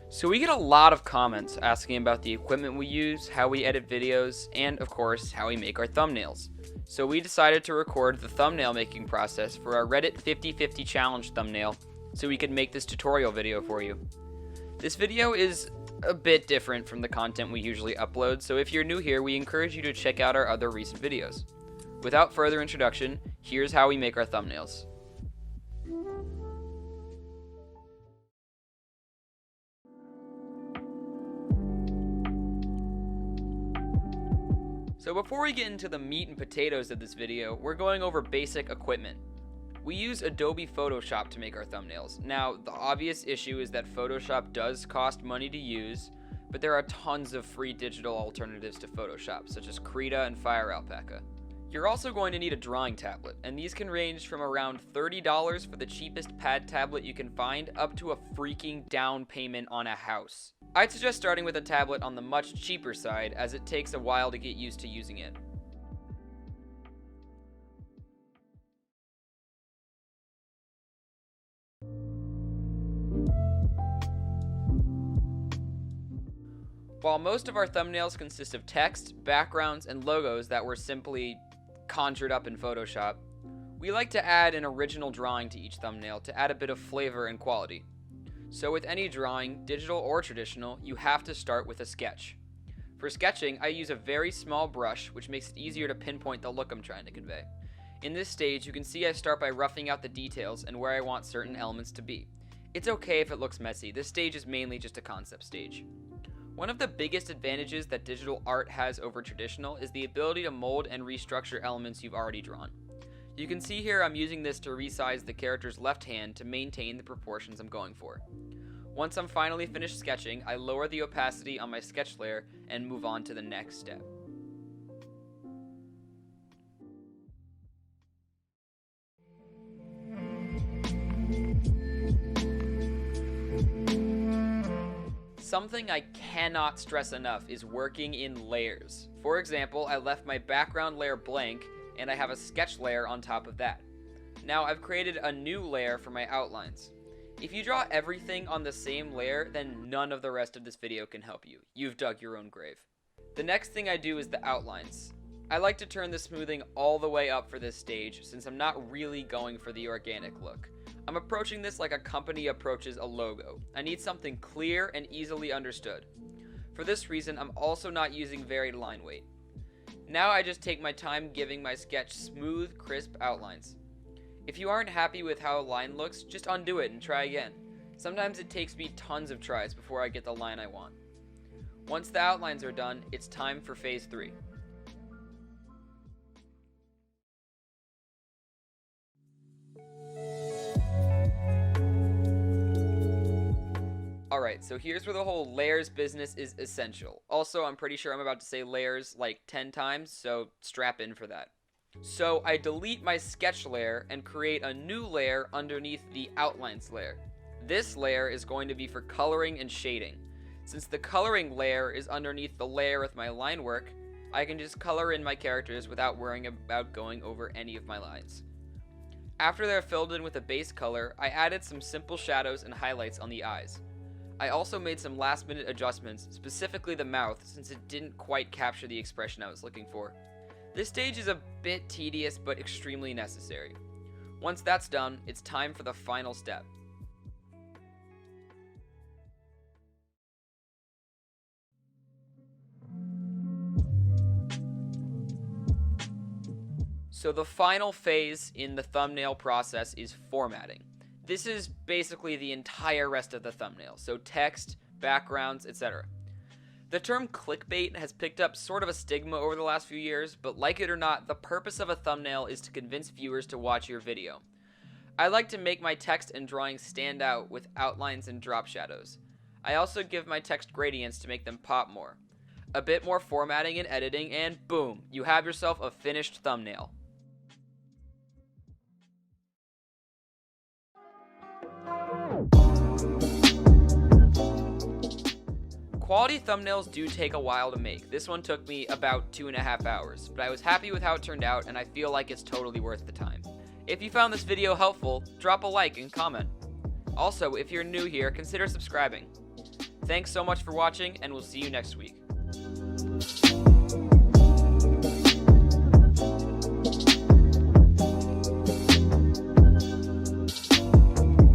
So we get a lot of comments asking about the equipment we use, how we edit videos, and of course, how we make our thumbnails. So we decided to record the thumbnail making process for our Reddit 50/50 challenge thumbnail so we could make this tutorial video for you. This video is a bit different from the content we usually upload, so if you're new here, we encourage you to check out our other recent videos. Without further introduction, here's how we make our thumbnails. So before we get into the meat and potatoes of this video, we're going over basic equipment. We use Adobe Photoshop to make our thumbnails. Now, the obvious issue is that Photoshop does cost money to use, but there are tons of free digital alternatives to Photoshop, such as Krita and FireAlpaca. You're also going to need a drawing tablet, and these can range from around $30 for the cheapest pad tablet you can find up to a freaking down payment on a house. I'd suggest starting with a tablet on the much cheaper side, as it takes a while to get used to using it. While most of our thumbnails consist of text, backgrounds, and logos that were simply conjured up in Photoshop, we like to add an original drawing to each thumbnail to add a bit of flavor and quality. So with any drawing, digital or traditional, you have to start with a sketch. For sketching, I use a very small brush, which makes it easier to pinpoint the look I'm trying to convey. In this stage, you can see I start by roughing out the details and where I want certain elements to be. It's okay if it looks messy, this stage is mainly just a concept stage. One of the biggest advantages that digital art has over traditional is the ability to mold and restructure elements you've already drawn. You can see here I'm using this to resize the character's left hand to maintain the proportions I'm going for. Once I'm finally finished sketching, I lower the opacity on my sketch layer and move on to the next step. Something I cannot stress enough is working in layers. For example, I left my background layer blank and I have a sketch layer on top of that. Now I've created a new layer for my outlines. If you draw everything on the same layer, then none of the rest of this video can help you. You've dug your own grave. The next thing I do is the outlines. I like to turn the smoothing all the way up for this stage since I'm not really going for the organic look. I'm approaching this like a company approaches a logo. I need something clear and easily understood. For this reason, I'm also not using varied line weight. Now I just take my time giving my sketch smooth, crisp outlines. If you aren't happy with how a line looks, just undo it and try again. Sometimes it takes me tons of tries before I get the line I want. Once the outlines are done, it's time for phase 3. Alright, so here's where the whole layers business is essential. Also, I'm pretty sure I'm about to say layers like 10 times, so strap in for that. So I delete my sketch layer and create a new layer underneath the outlines layer. This layer is going to be for coloring and shading. Since the coloring layer is underneath the layer with my line work, I can just color in my characters without worrying about going over any of my lines. After they're filled in with a base color, I added some simple shadows and highlights on the eyes. I also made some last minute adjustments, specifically the mouth, since it didn't quite capture the expression I was looking for. This stage is a bit tedious but extremely necessary. Once that's done, it's time for the final step. So the final phase in the thumbnail process is formatting. This is basically the entire rest of the thumbnail, so text, backgrounds, etc. The term clickbait has picked up sort of a stigma over the last few years, but like it or not, the purpose of a thumbnail is to convince viewers to watch your video. I like to make my text and drawings stand out with outlines and drop shadows. I also give my text gradients to make them pop more. A bit more formatting and editing, and boom, you have yourself a finished thumbnail. Quality thumbnails do take a while to make. This one took me about 2.5 hours, but I was happy with how it turned out and I feel like it's totally worth the time. If you found this video helpful, drop a like and comment. Also, if you're new here, consider subscribing. Thanks so much for watching, and we'll see you next week.